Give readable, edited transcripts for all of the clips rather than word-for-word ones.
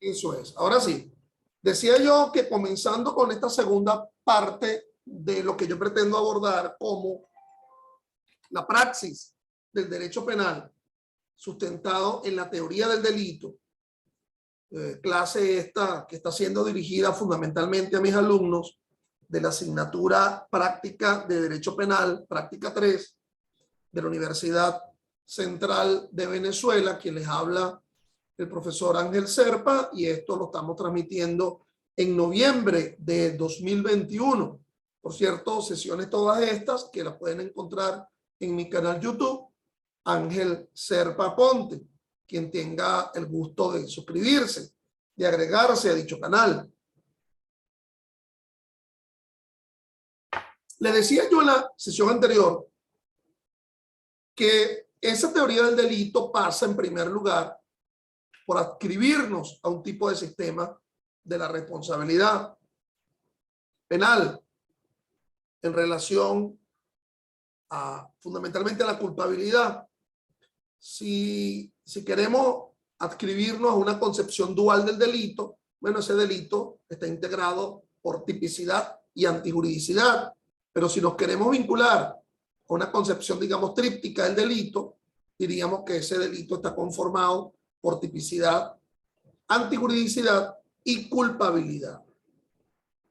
Eso es. Ahora sí, decía yo que comenzando con esta segunda parte de lo que yo pretendo abordar como la praxis del derecho penal sustentado en la teoría del delito, clase esta que está siendo dirigida fundamentalmente a mis alumnos de la asignatura práctica de Derecho Penal, práctica 3, de la Universidad Central de Venezuela, quien les habla el profesor Ángel Serpa, y esto lo estamos transmitiendo en noviembre de 2021. Por cierto, sesiones todas estas que las pueden encontrar en mi canal YouTube, Ángel Serpa Ponte, quien tenga el gusto de suscribirse, de agregarse a dicho canal. Le decía yo en la sesión anterior que esa teoría del delito pasa en primer lugar por adscribirnos a un tipo de sistema de la responsabilidad penal en relación fundamentalmente a la culpabilidad. Si queremos adscribirnos a una concepción dual del delito, bueno, ese delito está integrado por tipicidad y antijuridicidad, pero si nos queremos vincular a una concepción, digamos, tríptica del delito, diríamos que ese delito está conformado por tipicidad, antijuridicidad y culpabilidad.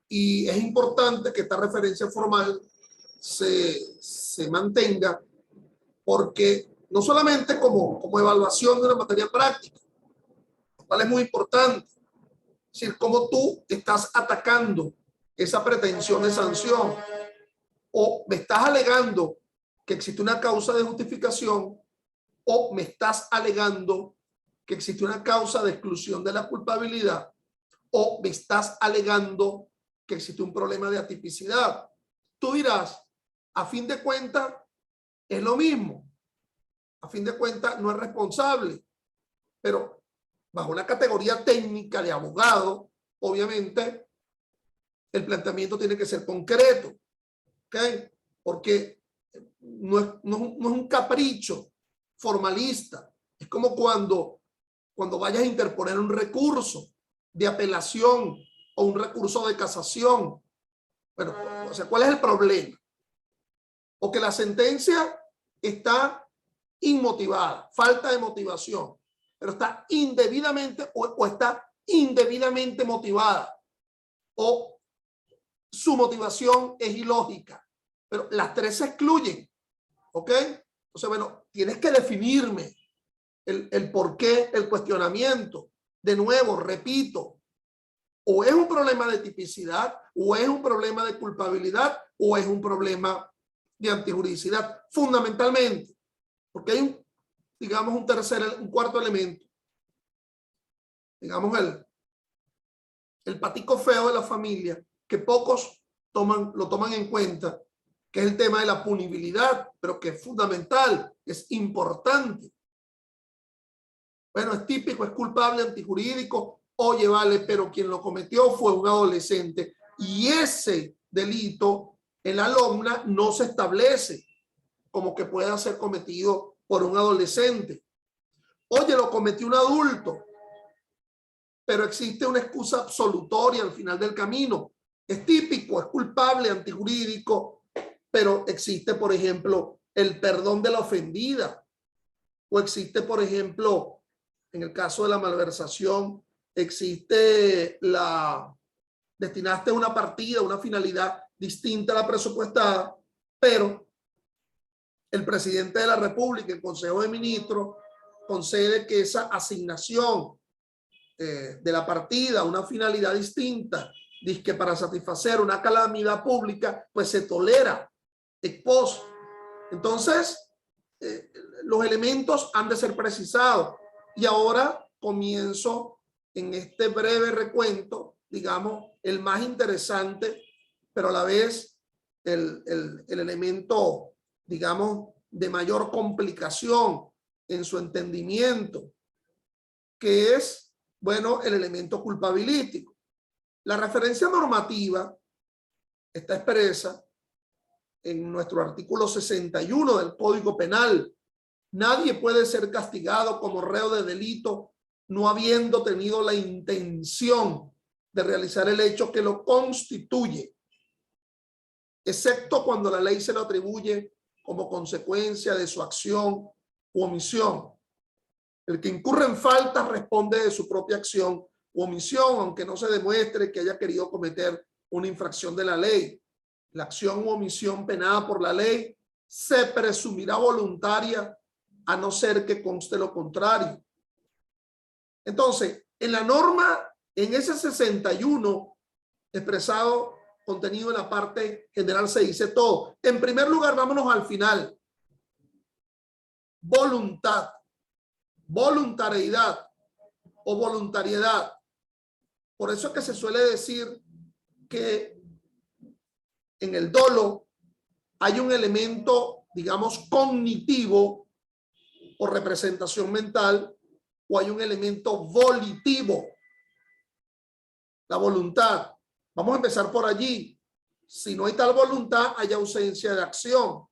Y es importante que esta referencia formal se mantenga, porque no solamente como evaluación de una materia práctica, lo cual es muy importante, es decir, cómo tú estás atacando esa pretensión de sanción, o me estás alegando que existe una causa de justificación, o me estás alegando que existe una causa de exclusión de la culpabilidad, o me estás alegando que existe un problema de atipicidad. Tú dirás, a fin de cuentas, es lo mismo. A fin de cuentas, no es responsable. Pero bajo una categoría técnica de abogado, obviamente, el planteamiento tiene que ser concreto. ¿Ok? Porque no es un capricho formalista. Es como cuando vayas a interponer un recurso de apelación o un recurso de casación. Bueno, o sea, ¿cuál es el problema? O que la sentencia está inmotivada, falta de motivación, pero está indebidamente o está indebidamente motivada, o su motivación es ilógica, pero las tres se excluyen. ¿Ok? Entonces, bueno, tienes que definirme el por qué, el cuestionamiento. De nuevo, repito, o es un problema de tipicidad, o es un problema de culpabilidad, o es un problema de antijuridicidad, fundamentalmente, porque hay digamos un cuarto elemento, digamos el patico feo de la familia, que pocos lo toman en cuenta, que es el tema de la punibilidad, pero que es fundamental, es importante. Bueno, es típico, es culpable, antijurídico. Oye, vale, pero quien lo cometió fue un adolescente, y ese delito en la LOMNA no se establece como que pueda ser cometido por un adolescente. Oye, lo cometió un adulto, pero existe una excusa absolutoria al final del camino. Es típico, es culpable, antijurídico, pero existe, por ejemplo, el perdón de la ofendida, o existe, por ejemplo, en el caso de la malversación, existe destinaste una partida, una finalidad distinta a la presupuestada, pero el presidente de la República, el Consejo de Ministros, concede que esa asignación de la partida, una finalidad distinta, dice para satisfacer una calamidad pública, pues se tolera ex post. Entonces, los elementos han de ser precisados. Y ahora comienzo en este breve recuento, digamos, el más interesante, pero a la vez el elemento, digamos, de mayor complicación en su entendimiento, que es, bueno, el elemento culpabilístico. La referencia normativa está expresa en nuestro artículo 61 del Código Penal. Nadie puede ser castigado como reo de delito no habiendo tenido la intención de realizar el hecho que lo constituye, excepto cuando la ley se lo atribuye como consecuencia de su acción u omisión. El que incurre en faltas responde de su propia acción u omisión, aunque no se demuestre que haya querido cometer una infracción de la ley. La acción u omisión penada por la ley se presumirá voluntaria a no ser que conste lo contrario. Entonces, en la norma, en ese 61 expresado, contenido en la parte general, se dice todo. En primer lugar, vámonos al final. Voluntad, voluntariedad o voluntariedad. Por eso es que se suele decir que en el dolo hay un elemento, digamos, cognitivo o representación mental, o hay un elemento volitivo, la voluntad. Vamos a empezar por allí. Si no hay tal voluntad, hay ausencia de acción.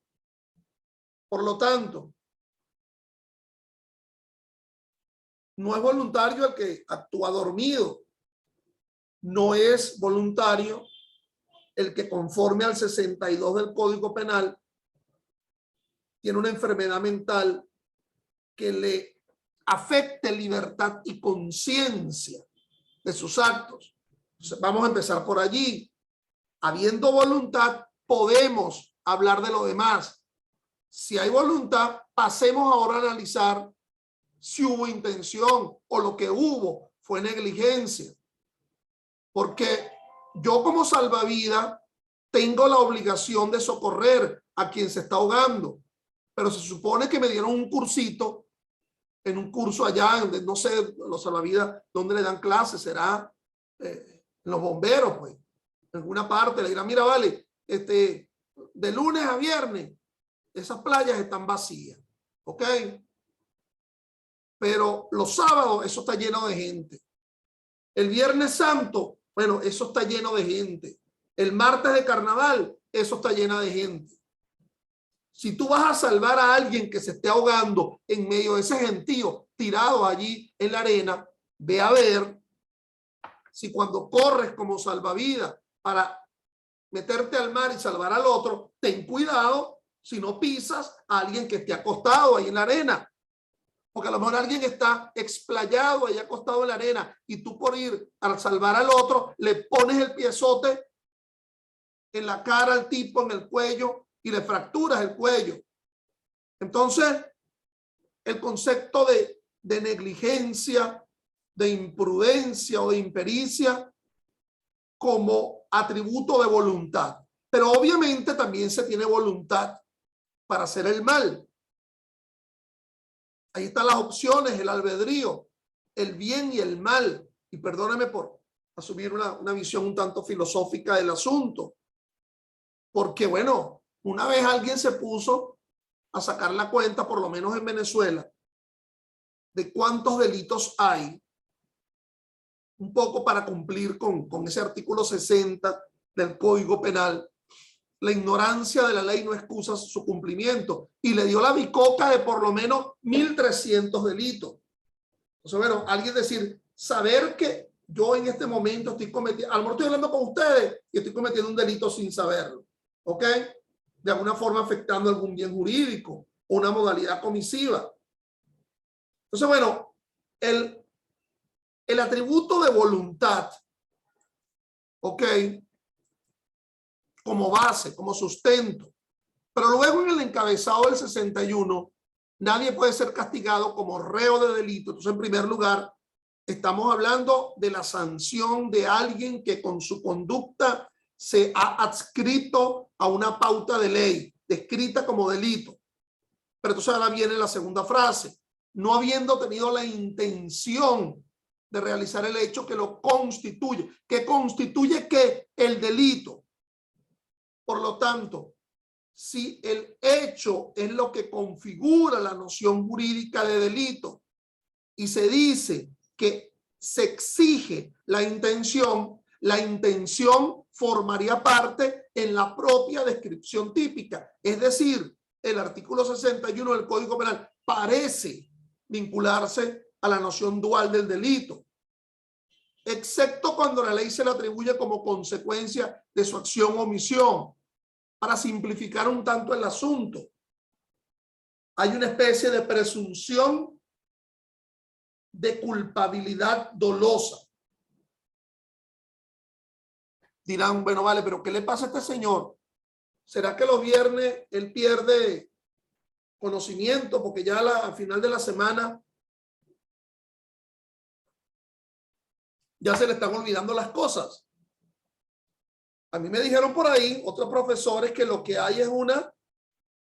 Por lo tanto, no es voluntario el que actúa dormido. No es voluntario el que, conforme al 62 del Código Penal, tiene una enfermedad mental que le afecte libertad y conciencia de sus actos. Entonces, vamos a empezar por allí. Habiendo voluntad, podemos hablar de lo demás. Si hay voluntad, pasemos ahora a analizar si hubo intención o lo que hubo fue negligencia. Porque yo, como salvavidas, tengo la obligación de socorrer a quien se está ahogando. Pero se supone que me dieron un cursito, en un curso allá, no sé, los salvavidas, ¿dónde le dan clases? Será en los bomberos, pues. En alguna parte le dirán, mira, vale, de lunes a viernes, esas playas están vacías, ¿ok? Pero los sábados, eso está lleno de gente. El Viernes Santo, bueno, eso está lleno de gente. El martes de carnaval, eso está lleno de gente. Si tú vas a salvar a alguien que se esté ahogando en medio de ese gentío tirado allí en la arena, ve a ver si cuando corres como salvavidas para meterte al mar y salvar al otro, ten cuidado si no pisas a alguien que esté acostado ahí en la arena. Porque a lo mejor alguien está explayado ahí acostado en la arena y tú, por ir a salvar al otro, le pones el piezote en la cara al tipo, en el cuello, y le fracturas el cuello. Entonces, el concepto de negligencia, de imprudencia o de impericia como atributo de voluntad. Pero obviamente también se tiene voluntad para hacer el mal. Ahí están las opciones, el albedrío, el bien y el mal. Y perdóname por asumir una visión un tanto filosófica del asunto. Porque, bueno, una vez alguien se puso a sacar la cuenta, por lo menos en Venezuela, de cuántos delitos hay, un poco para cumplir con ese artículo 60 del Código Penal. La ignorancia de la ley no excusa su cumplimiento, y le dio la bicoca de por lo menos 1.300 delitos. Entonces, bueno, alguien decir, saber que yo en este momento estoy cometiendo, a lo mejor estoy hablando con ustedes y estoy cometiendo un delito sin saberlo, ¿ok? De alguna forma afectando algún bien jurídico o una modalidad comisiva. Entonces, bueno, el atributo de voluntad, ¿ok?, como base, como sustento. Pero luego, en el encabezado del 61, nadie puede ser castigado como reo de delito. Entonces, en primer lugar, estamos hablando de la sanción de alguien que con su conducta se ha adscrito a una pauta de ley, descrita como delito. Pero entonces ahora viene la segunda frase: no habiendo tenido la intención de realizar el hecho que lo constituye. ¿Qué constituye qué? El delito. Por lo tanto, si el hecho es lo que configura la noción jurídica de delito y se dice que se exige la intención formaría parte en la propia descripción típica. Es decir, el artículo 61 del Código Penal parece vincularse a la noción dual del delito, excepto cuando la ley se le atribuye como consecuencia de su acción o omisión. Para simplificar un tanto el asunto, hay una especie de presunción de culpabilidad dolosa. Dirán, bueno, vale, pero ¿qué le pasa a este señor? ¿Será que los viernes él pierde conocimiento porque ya al final de la semana ya se le están olvidando las cosas? A mí me dijeron por ahí otros profesores que lo que hay es una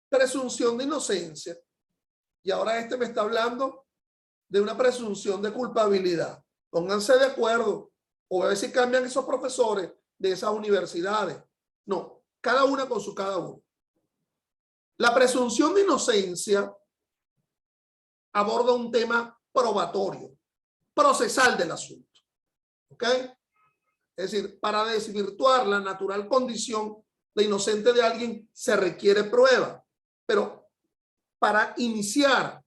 presunción de inocencia. Y ahora este me está hablando de una presunción de culpabilidad. Pónganse de acuerdo o a ver si cambian esos profesores de esas universidades. No, cada una con su cada uno. La presunción de inocencia aborda un tema probatorio, procesal del asunto. ¿Ok? Es decir, para desvirtuar la natural condición de inocente de alguien se requiere prueba, pero para iniciar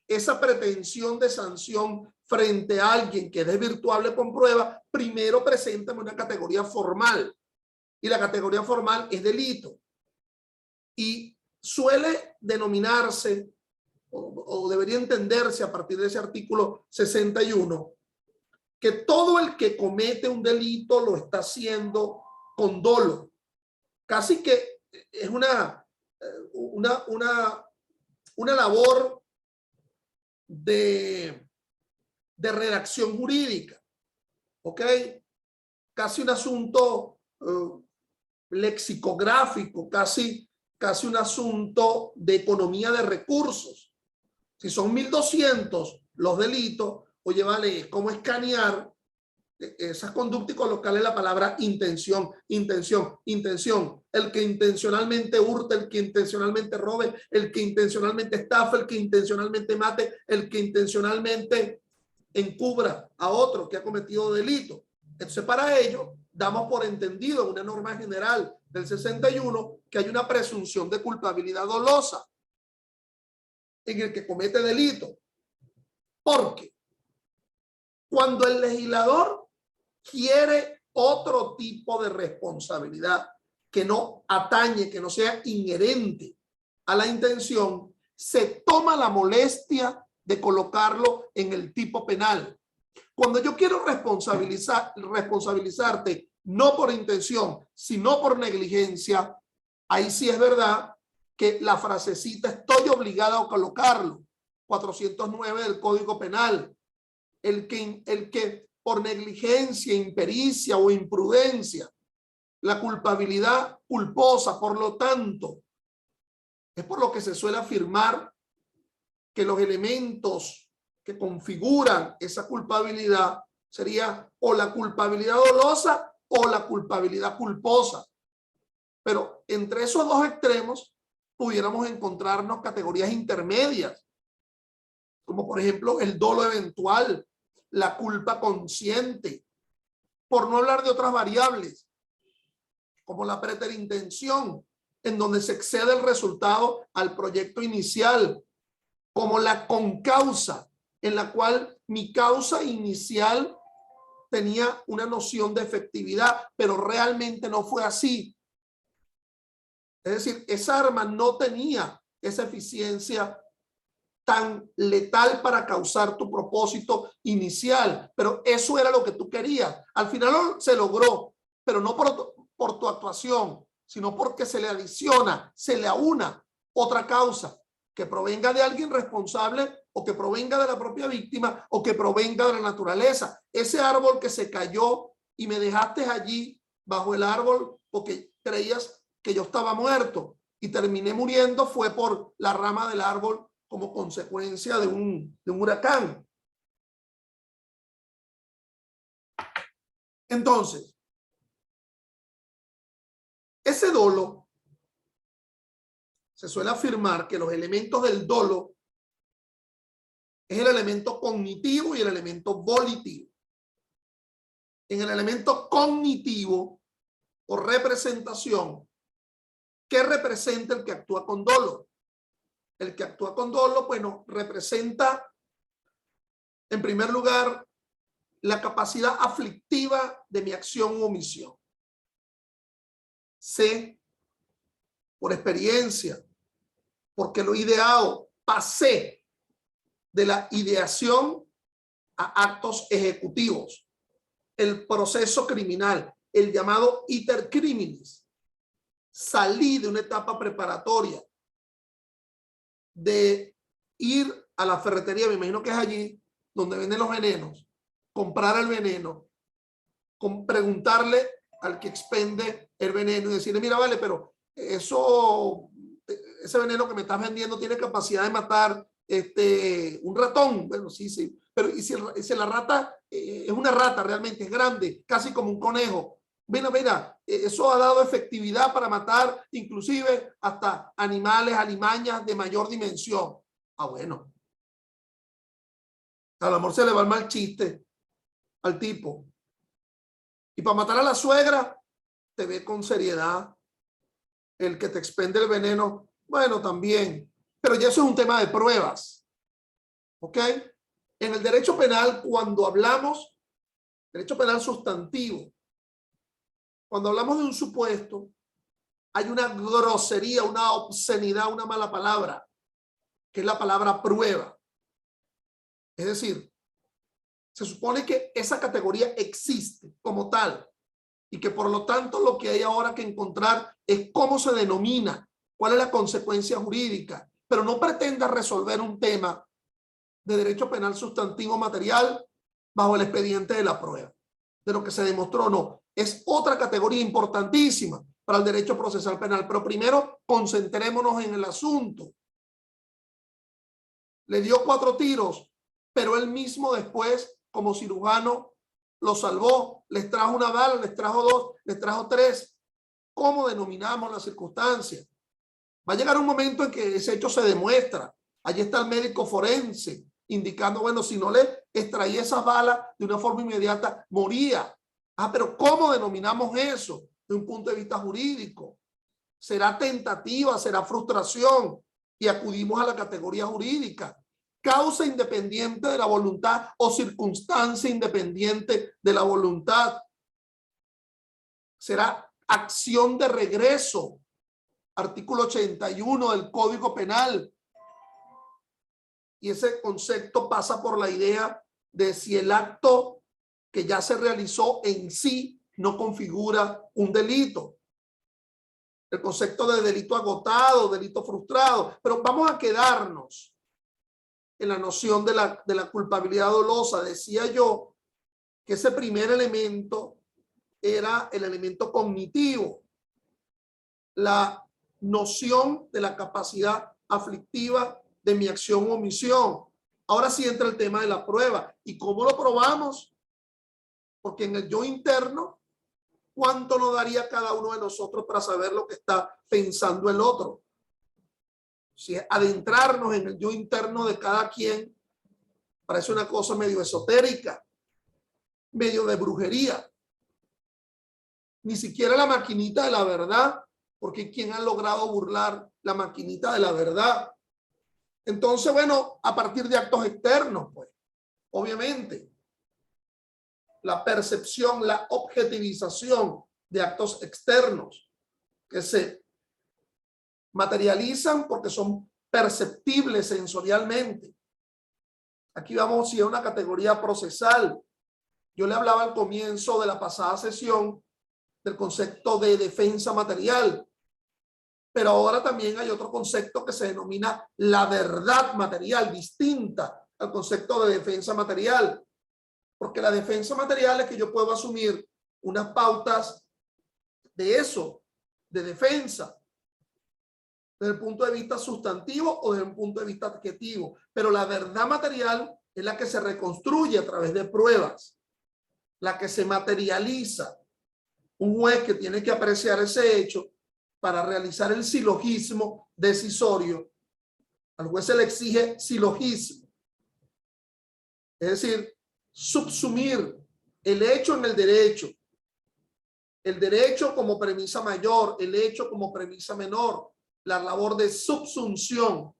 esa pretensión de sanción frente a alguien que es desvirtuable con prueba, primero preséntame una categoría formal, y la categoría formal es delito. Y suele denominarse o debería entenderse a partir de ese artículo 61 que todo el que comete un delito lo está haciendo con dolo. Casi que es una labor de redacción jurídica, ¿ok? Casi un asunto lexicográfico, casi un asunto de economía de recursos. Si son 1.200 los delitos, oye, vale, ¿cómo escanear esas conductas y colocarle la palabra intención, intención, intención? El que intencionalmente hurte, el que intencionalmente robe, el que intencionalmente estafa, el que intencionalmente mate, el que intencionalmente encubra a otro que ha cometido delito. Entonces, para ello, damos por entendido en una norma general del 61 que hay una presunción de culpabilidad dolosa en el que comete delito. Porque cuando el legislador quiere otro tipo de responsabilidad que no atañe, que no sea inherente a la intención, se toma la molestia de colocarlo en el tipo penal. Cuando yo quiero responsabilizarte no por intención, sino por negligencia, ahí sí es verdad que la frasecita estoy obligado a colocarlo. 409 del Código Penal. El que por negligencia, impericia o imprudencia, la culpabilidad culposa, por lo tanto, es por lo que se suele afirmar que los elementos que configuran esa culpabilidad sería o la culpabilidad dolosa o la culpabilidad culposa. Pero entre esos dos extremos pudiéramos encontrarnos categorías intermedias, como por ejemplo el dolo eventual, la culpa consciente, por no hablar de otras variables, como la preterintención, en donde se excede el resultado al proyecto inicial, como la concausa, en la cual mi causa inicial tenía una noción de efectividad, pero realmente no fue así. Es decir, esa arma no tenía esa eficiencia tan letal para causar tu propósito inicial, pero eso era lo que tú querías. Al final se logró, pero no por tu actuación, sino porque se le adiciona, se le aúna otra causa que provenga de alguien responsable o que provenga de la propia víctima o que provenga de la naturaleza. Ese árbol que se cayó y me dejaste allí bajo el árbol porque creías que yo estaba muerto y terminé muriendo fue por la rama del árbol como consecuencia de un huracán. Entonces, ese dolo, se suele afirmar que los elementos del dolo es el elemento cognitivo y el elemento volitivo. En el elemento cognitivo o representación, ¿qué representa el que actúa con dolo? El que actúa con dolo, bueno, representa En primer lugar, la capacidad aflictiva de mi acción u omisión. Sé, por experiencia, porque lo he ideado, pasé de la ideación a actos ejecutivos. El proceso criminal, el llamado iter criminis. Salí de una etapa preparatoria de ir a la ferretería, me imagino que es allí donde venden los venenos, comprar el veneno, preguntarle al que expende el veneno y decirle, mira, vale, pero ese veneno que me estás vendiendo tiene capacidad de matar un ratón. Bueno, sí, sí, pero ¿y si la rata es una rata realmente, es grande, casi como un conejo? Mira, eso ha dado efectividad para matar inclusive hasta animales, alimañas de mayor dimensión. Ah, bueno. Al amor se le va el mal chiste al tipo. Y para matar a la suegra, te ve con seriedad. El que te expende el veneno, bueno, también. Pero ya eso es un tema de pruebas. ¿Ok? En el derecho penal, cuando hablamos, derecho penal sustantivo, cuando hablamos de un supuesto, hay una grosería, una obscenidad, una mala palabra, que es la palabra prueba. Es decir, se supone que esa categoría existe como tal y que por lo tanto lo que hay ahora que encontrar es cómo se denomina, cuál es la consecuencia jurídica, pero no pretenda resolver un tema de derecho penal sustantivo material bajo el expediente de la prueba, de lo que se demostró o no. Es otra categoría importantísima para el derecho procesal penal, pero primero concentrémonos en el asunto. Le dio 4 tiros, pero él mismo después, como cirujano, lo salvó, les trajo una bala, les trajo 2, les trajo 3. ¿Cómo denominamos la circunstancia? Va a llegar un momento en que ese hecho se demuestra. Allí está el médico forense indicando, bueno, si no le extraía esas balas de una forma inmediata, moría. Ah, pero ¿cómo denominamos eso de un punto de vista jurídico? ¿Será tentativa? ¿Será frustración? Y acudimos a la categoría jurídica. Causa independiente de la voluntad o circunstancia independiente de la voluntad. Será acción de regreso. Artículo 81 del Código Penal. Y ese concepto pasa por la idea de si el acto que ya se realizó en sí no configura un delito. El concepto de delito agotado, delito frustrado. Pero vamos a quedarnos en la noción de la culpabilidad dolosa. Decía yo que ese primer elemento era el elemento cognitivo. La noción de la capacidad aflictiva de mi acción o omisión. Ahora sí entra el tema de la prueba. ¿Y cómo lo probamos? Porque en el yo interno, ¿cuánto nos daría cada uno de nosotros para saber lo que está pensando el otro? Si adentrarnos en el yo interno de cada quien parece una cosa medio esotérica, medio de brujería. Ni siquiera la maquinita de la verdad, porque ¿quién ha logrado burlar la maquinita de la verdad? Entonces, bueno, a partir de actos externos, pues, obviamente, la percepción, la objetivización de actos externos que se materializan porque son perceptibles sensorialmente. Aquí vamos a una categoría procesal. Yo le hablaba al comienzo de la pasada sesión del concepto de defensa material, pero ahora también hay otro concepto que se denomina la verdad material, distinta al concepto de defensa material, porque la defensa material es que yo puedo asumir unas pautas de eso, de defensa, desde el punto de vista sustantivo o desde un punto de vista adjetivo, pero la verdad material es la que se reconstruye a través de pruebas, la que se materializa. Un juez que tiene que apreciar ese hecho para realizar el silogismo decisorio, al juez se le exige silogismo, es decir, subsumir el hecho en el derecho como premisa mayor, el hecho como premisa menor, la labor de subsunción,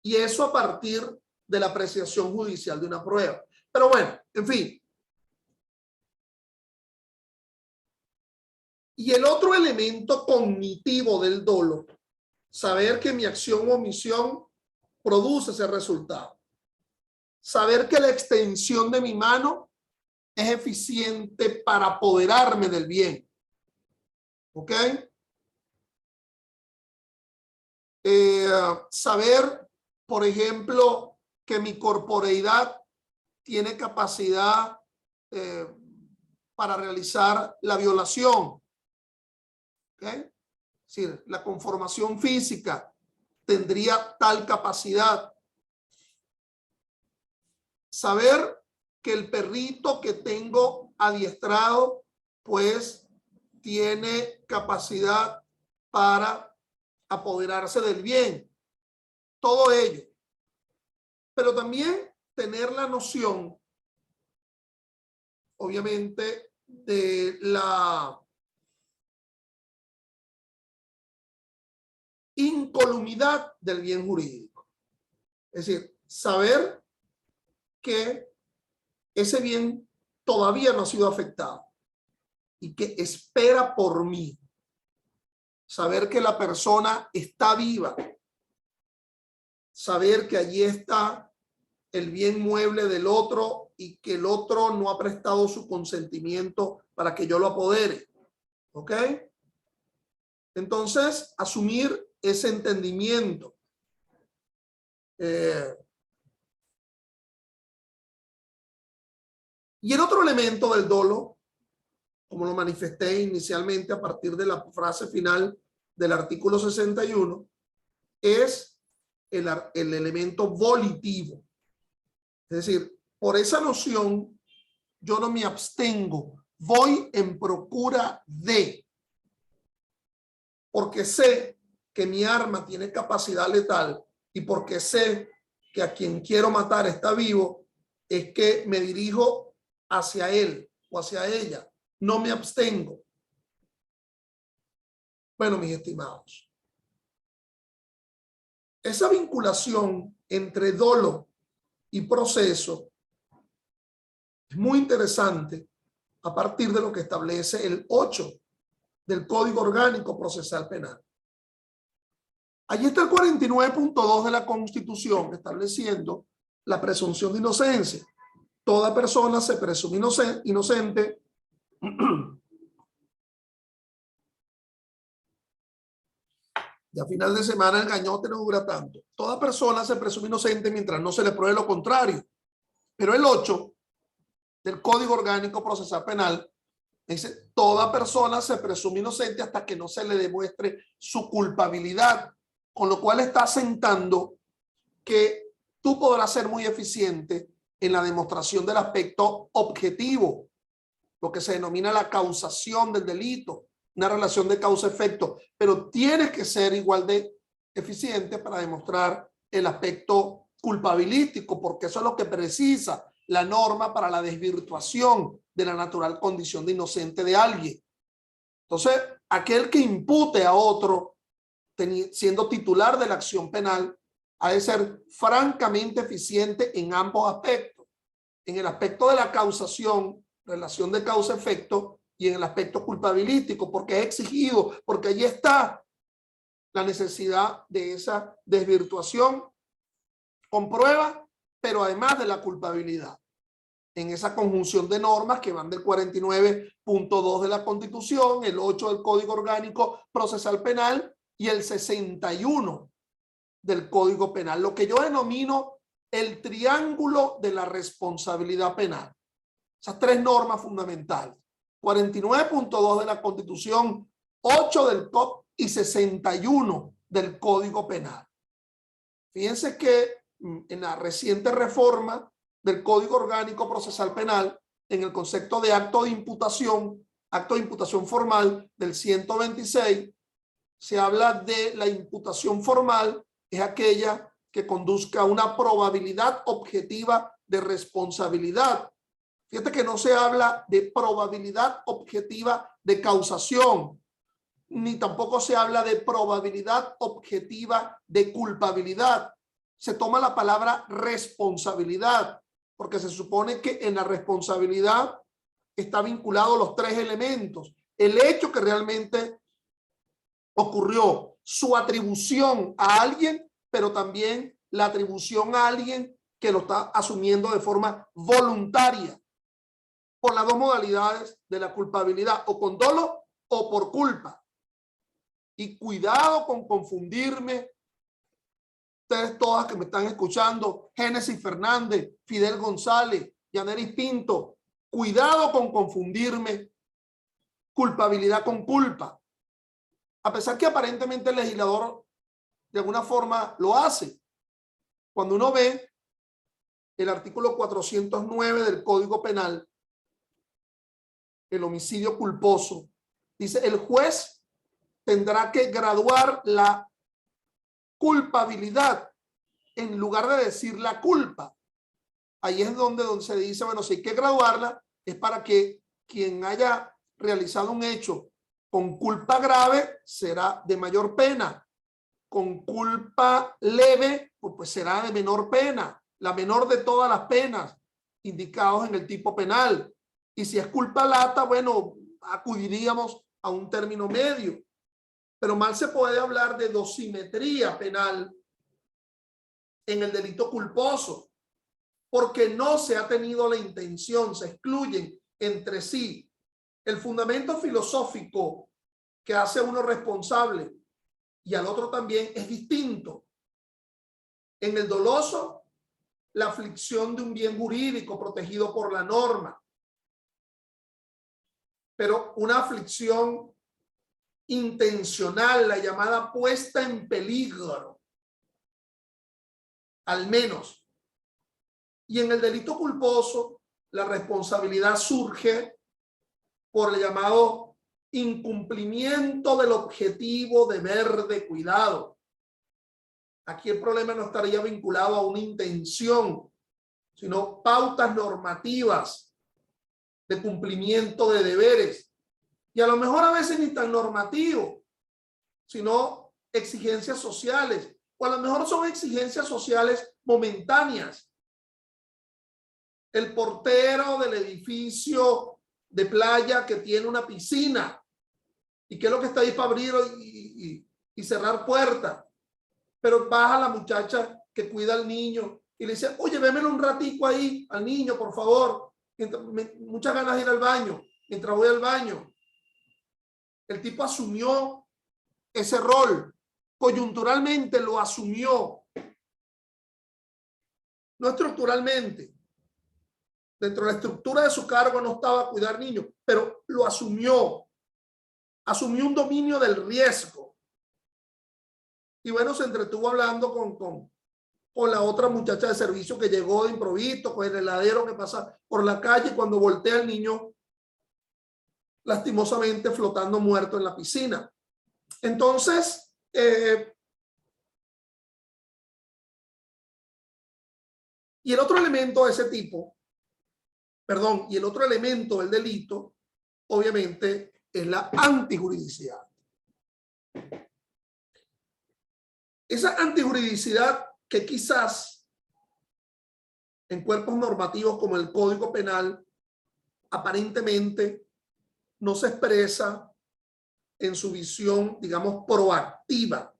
y eso a partir de la apreciación judicial de una prueba. Pero bueno, en fin. Y el otro elemento cognitivo del dolo, saber que mi acción o omisión produce ese resultado. Saber que la extensión de mi mano es eficiente para apoderarme del bien. ¿Ok? Saber, por ejemplo, que mi corporeidad tiene capacidad para realizar la violación. ¿Ok? Es decir, la conformación física tendría tal capacidad. Saber que el perrito que tengo adiestrado, pues, tiene capacidad para apoderarse del bien. Todo ello. Pero también tener la noción, obviamente, de la incolumidad del bien jurídico. Es decir, saber que ese bien todavía no ha sido afectado y que espera por mí. Saber que la persona está viva. Saber que allí está el bien mueble del otro y que el otro no ha prestado su consentimiento para que yo lo apodere. ¿Ok? Entonces, asumir ese entendimiento. Y el otro elemento del dolo, como lo manifesté inicialmente a partir de la frase final del artículo 61, es el elemento volitivo. Es decir, por esa noción, yo no me abstengo, voy en procura de, porque sé que mi arma tiene capacidad letal y porque sé que a quien quiero matar está vivo, es que me dirijo hacia él o hacia ella. No me abstengo. Bueno, mis estimados, esa vinculación entre dolo y proceso es muy interesante a partir de lo que establece el 8 del Código Orgánico Procesal Penal. Allí está el 49.2 de la Constitución estableciendo la presunción de inocencia. Toda persona se presume inocente y a final de semana el gañote no dura tanto. Toda persona se presume inocente mientras no se le pruebe lo contrario. Pero el 8 del Código Orgánico Procesal Penal dice, toda persona se presume inocente hasta que no se le demuestre su culpabilidad, con lo cual está asentando que tú podrás ser muy eficiente en la demostración del aspecto objetivo, lo que se denomina la causación del delito, una relación de causa-efecto, pero tienes que ser igual de eficiente para demostrar el aspecto culpabilístico, porque eso es lo que precisa la norma para la desvirtuación de la natural condición de inocente de alguien. Entonces, aquel que impute a otro siendo titular de la acción penal ha de ser francamente eficiente en ambos aspectos, en el aspecto de la causación, relación de causa-efecto, y en el aspecto culpabilístico, porque es exigido, porque allí está la necesidad de esa desvirtuación con prueba, pero además de la culpabilidad. En esa conjunción de normas que van del 49.2 de la Constitución, el 8 del Código Orgánico Procesal Penal y el 61 del Código Penal, lo que yo denomino el triángulo de la responsabilidad penal. Esas tres normas fundamentales, 49.2 de la Constitución, 8 del COP y 61 del Código Penal. Fíjense que en la reciente reforma del Código Orgánico Procesal Penal, en el concepto de acto de imputación formal del 126, se habla de la imputación formal, es aquella que conduzca a una probabilidad objetiva de responsabilidad. Fíjate que no se habla de probabilidad objetiva de causación, ni tampoco se habla de probabilidad objetiva de culpabilidad. se toma la palabra responsabilidad, porque se supone que en la responsabilidad está vinculado los tres elementos: el hecho que realmente ocurrió, su atribución a alguien, pero también la atribución a alguien que lo está asumiendo de forma voluntaria, por las dos modalidades de la culpabilidad, o con dolo o por culpa. Y cuidado con confundirme, ustedes todas que me están escuchando, Génesis Fernández, Fidel González, Yaneris Pinto, cuidado con confundirme culpabilidad con culpa. A pesar que aparentemente el legislador de alguna forma lo hace. Cuando uno ve el artículo 409 del Código Penal, el homicidio culposo, dice: el juez tendrá que graduar la culpabilidad en lugar de decir la culpa. Ahí es donde se dice, bueno, si hay que graduarla, es para que quien haya realizado un hecho con culpa grave será de mayor pena, con culpa leve pues será de menor pena, la menor de todas las penas indicados en el tipo penal. Y si es culpa lata, bueno, acudiríamos a un término medio. Pero mal se puede hablar de dosimetría penal en el delito culposo, porque no se ha tenido la intención, se excluyen entre sí. El fundamento filosófico que hace a uno responsable y al otro también es distinto. En el doloso, la aflicción de un bien jurídico protegido por la norma, pero una aflicción intencional, la llamada puesta en peligro, al menos. Y en el delito culposo, la responsabilidad surge por el llamado incumplimiento del objetivo deber de cuidado. Aquí el problema no estaría vinculado a una intención, sino pautas normativas de cumplimiento de deberes. Y a lo mejor a veces ni tan normativo, sino exigencias sociales, o a lo mejor son exigencias sociales momentáneas. El portero del edificio de playa que tiene una piscina, y que es lo que está ahí para abrir y cerrar puertas, pero baja la muchacha que cuida al niño y le dice: oye, vémelo un ratico ahí al niño, por favor, muchas ganas de ir al baño. Mientras voy al baño, el tipo asumió ese rol, coyunturalmente lo asumió, no estructuralmente. Dentro de la estructura de su cargo no estaba cuidar niños, pero lo asumió. Asumió un dominio del riesgo. Y bueno, se entretuvo hablando con la otra muchacha de servicio que llegó de improviso, con el heladero que pasa por la calle, cuando voltea el niño lastimosamente flotando muerto en la piscina. Entonces, y el otro elemento de ese tipo, perdón, y el otro elemento del delito, obviamente, es la antijuridicidad. Esa antijuridicidad que quizás en cuerpos normativos como el Código Penal aparentemente no se expresa en su visión, digamos, proactiva,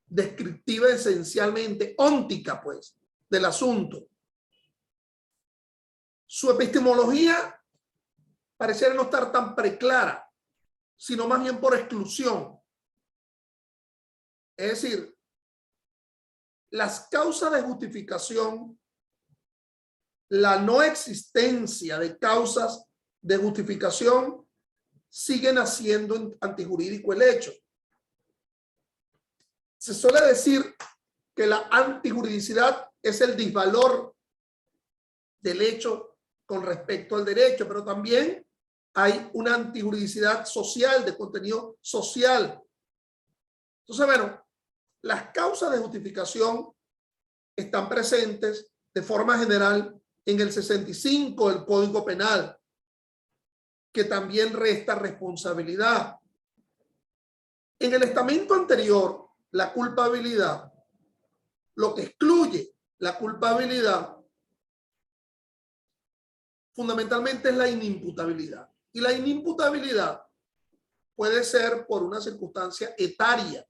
descriptiva esencialmente, óntica, pues, del asunto. Su epistemología pareciera no estar tan preclara, sino más bien por exclusión. Es decir, las causas de justificación, la no existencia de causas de justificación siguen haciendo antijurídico el hecho. Se suele decir que la antijuridicidad es el disvalor del hecho con respecto al derecho, pero también hay una antijuridicidad social, de contenido social. Entonces, bueno, las causas de justificación están presentes de forma general en el 65 del Código Penal, que también resta responsabilidad. En el estamento anterior, la culpabilidad, Lo que excluye la culpabilidad fundamentalmente es la inimputabilidad. Y la inimputabilidad puede ser por una circunstancia etaria.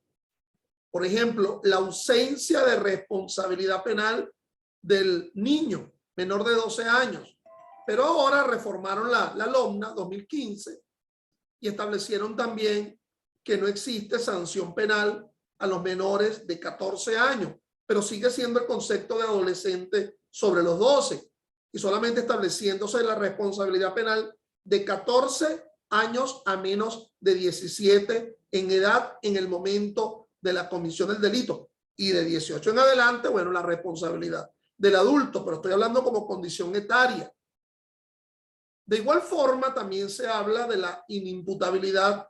Por ejemplo, la ausencia de responsabilidad penal del niño menor de 12 años. Pero ahora reformaron la LOMNA 2015 y establecieron también que no existe sanción penal a los menores de 14 años, pero sigue siendo el concepto de adolescente sobre los 12 y solamente estableciéndose la responsabilidad penal de 14 años a menos de 17 en edad en el momento de la comisión del delito, y de 18 en adelante, bueno, la responsabilidad del adulto, pero estoy hablando como condición etaria. De igual forma, también se habla de la inimputabilidad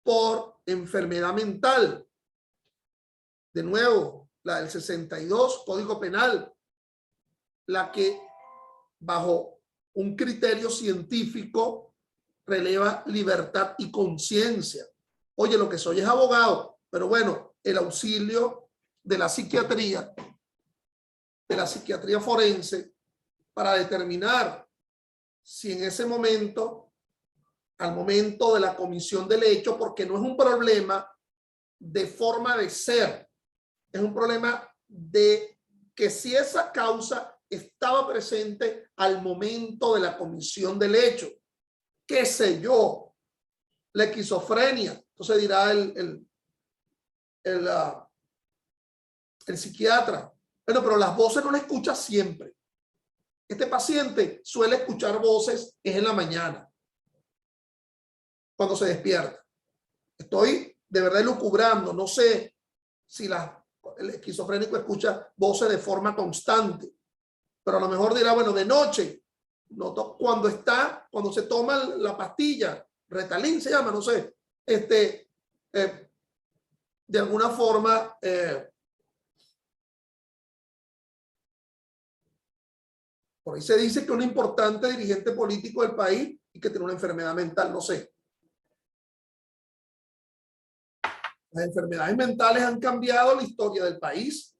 por enfermedad mental. De nuevo, la del 62, Código Penal, la que bajo un criterio científico releva libertad y conciencia. Oye, lo que soy es abogado, pero bueno, el auxilio de la psiquiatría forense, para determinar si en ese momento, al momento de la comisión del hecho, porque no es un problema de forma de ser, es un problema de que si esa causa estaba presente al momento de la comisión del hecho, qué sé yo, la esquizofrenia. Entonces dirá el psiquiatra, bueno, pero las voces no las escucha siempre. Este paciente suele escuchar voces es en la mañana, cuando se despierta. Estoy de verdad lucubrando, no sé si el esquizofrénico escucha voces de forma constante, pero a lo mejor dirá, bueno, de noche, cuando se toma la pastilla, Ritalin se llama, no sé, de alguna forma por ahí se dice que un importante dirigente político del país y que tiene una enfermedad mental, no sé. Las enfermedades mentales han cambiado la historia del país.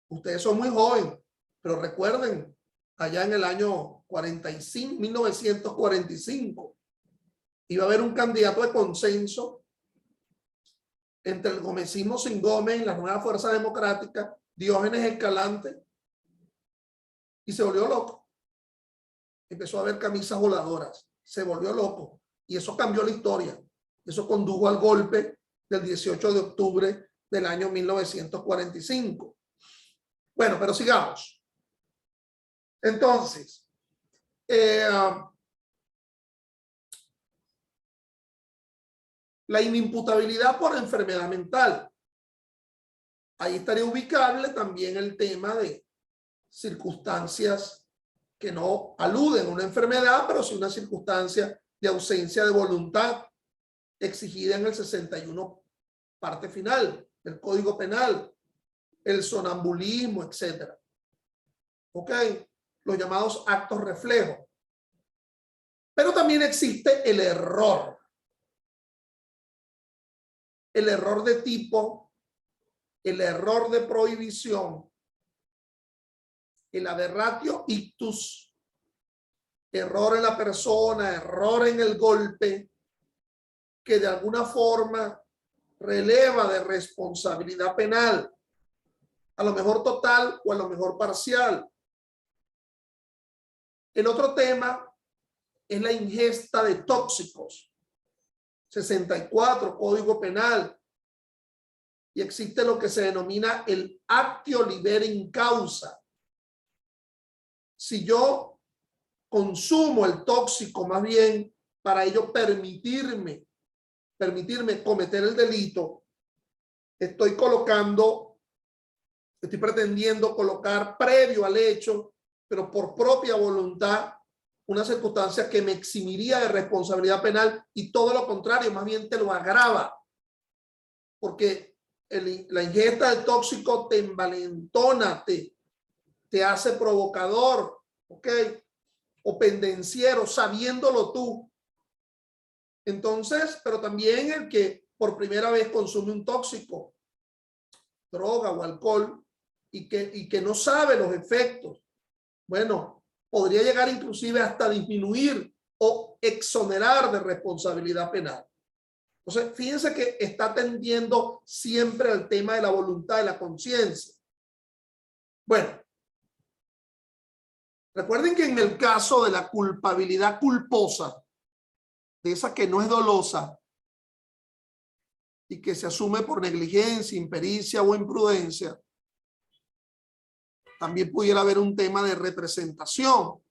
Ustedes son muy jóvenes, pero recuerden, allá en el año 1945, iba a haber un candidato de consenso entre el gomecismo sin Gómez y la Nueva Fuerza Democrática, Diógenes Escalante, y se volvió loco. Empezó a haber camisas voladoras, se volvió loco, y eso cambió la historia. Eso condujo al golpe del 18 de octubre del año 1945. Bueno, pero sigamos. Entonces, la inimputabilidad por enfermedad mental. Ahí estaría ubicable también el tema de circunstancias que no aluden a una enfermedad, pero sí una circunstancia de ausencia de voluntad exigida en el 61, parte final del Código Penal, el sonambulismo, etcétera. ¿Ok? Los llamados actos reflejos. Pero también existe el error. El error de tipo, el error de prohibición, el aberratio ictus, error en la persona, error en el golpe, que de alguna forma releva de responsabilidad penal, a lo mejor total o a lo mejor parcial. El otro tema es la ingesta de tóxicos. 64, Código Penal. Y existe lo que se denomina el actio libere in causa. Si yo consumo el tóxico, más bien para ello permitirme cometer el delito, estoy pretendiendo colocar previo al hecho, pero por propia voluntad, una circunstancia que me eximiría de responsabilidad penal, y todo lo contrario, más bien te lo agrava, porque la ingesta del tóxico te envalentona, te hace provocador, ¿ok? O pendenciero, sabiéndolo tú. Entonces, pero también el que por primera vez consume un tóxico, droga o alcohol, y que no sabe los efectos, bueno, podría llegar inclusive hasta disminuir o exonerar de responsabilidad penal. Entonces, fíjense que está tendiendo siempre al tema de la voluntad, de la conciencia. Bueno, recuerden que en el caso de la culpabilidad culposa, de esa que no es dolosa y que se asume por negligencia, impericia o imprudencia, también pudiera haber un tema de representación.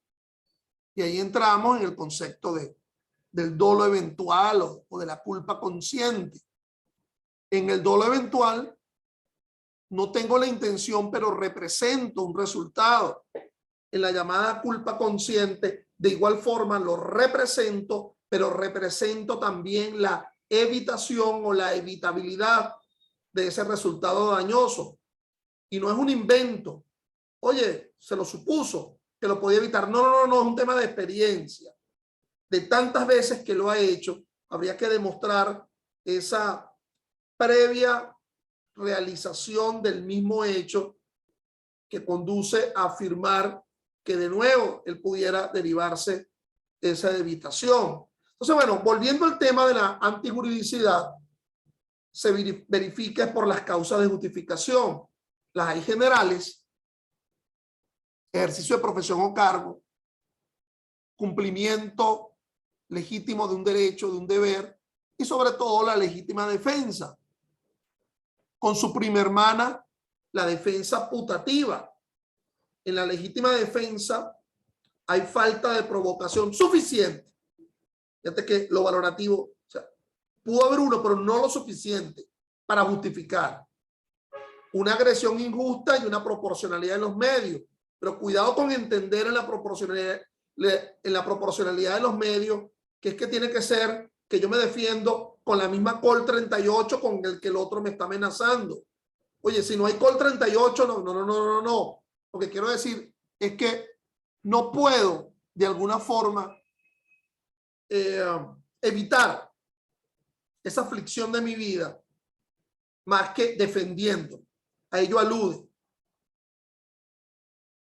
Y ahí entramos en el concepto del dolo eventual o de la culpa consciente. En el dolo eventual no tengo la intención, pero represento un resultado. En la llamada culpa consciente, de igual forma lo represento, pero represento también la evitación o la evitabilidad de ese resultado dañoso. Y no es un invento. Oye, se lo supuso que lo podía evitar. No, es un tema de experiencia. De tantas veces que lo ha hecho, habría que demostrar esa previa realización del mismo hecho que conduce a afirmar que de nuevo él pudiera derivarse esa evitación. Entonces, bueno, volviendo al tema de la antijuridicidad, se verifica por las causas de justificación. Las hay generales, ejercicio de profesión o cargo, cumplimiento legítimo de un derecho, de un deber, y sobre todo la legítima defensa. Con su prima hermana, la defensa putativa. En la legítima defensa hay falta de provocación suficiente. Fíjate que lo valorativo, o sea, pudo haber uno, pero no lo suficiente para justificar una agresión injusta y una proporcionalidad en los medios. Pero cuidado con entender en la proporcionalidad de los medios, que es que tiene que ser que yo me defiendo con la misma Col 38 con el que el otro me está amenazando. Oye, si no hay Col 38, no. Lo que quiero decir es que no puedo de alguna forma evitar esa aflicción de mi vida más que defendiendo. A ello alude.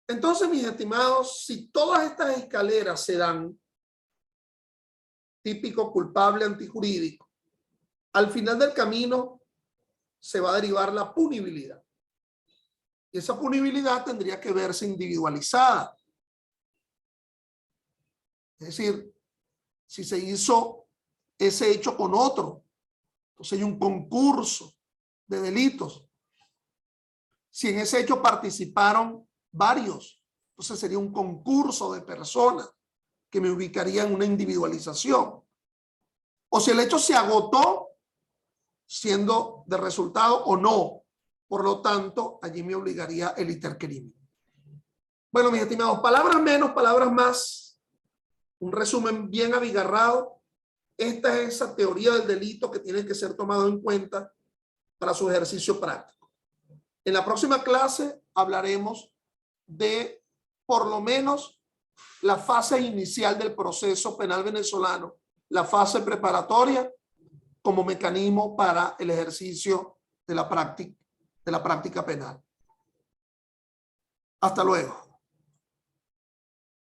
Entonces, mis estimados, si todas estas escaleras se dan, típico culpable antijurídico, al final del camino se va a derivar la punibilidad. Y esa punibilidad tendría que verse individualizada. Es decir, si se hizo ese hecho con otro, entonces hay un concurso de delitos. Si en ese hecho participaron varios, entonces sería un concurso de personas que me ubicaría en una individualización. O si el hecho se agotó siendo de resultado o no. Por lo tanto, allí me obligaría el iter crimi. Bueno, mis estimados, palabras menos, palabras más. Un resumen bien abigarrado. Esta es esa teoría del delito que tiene que ser tomado en cuenta para su ejercicio práctico. En la próxima clase hablaremos de, por lo menos, la fase inicial del proceso penal venezolano, la fase preparatoria, como mecanismo para el ejercicio de la práctica penal. Hasta luego.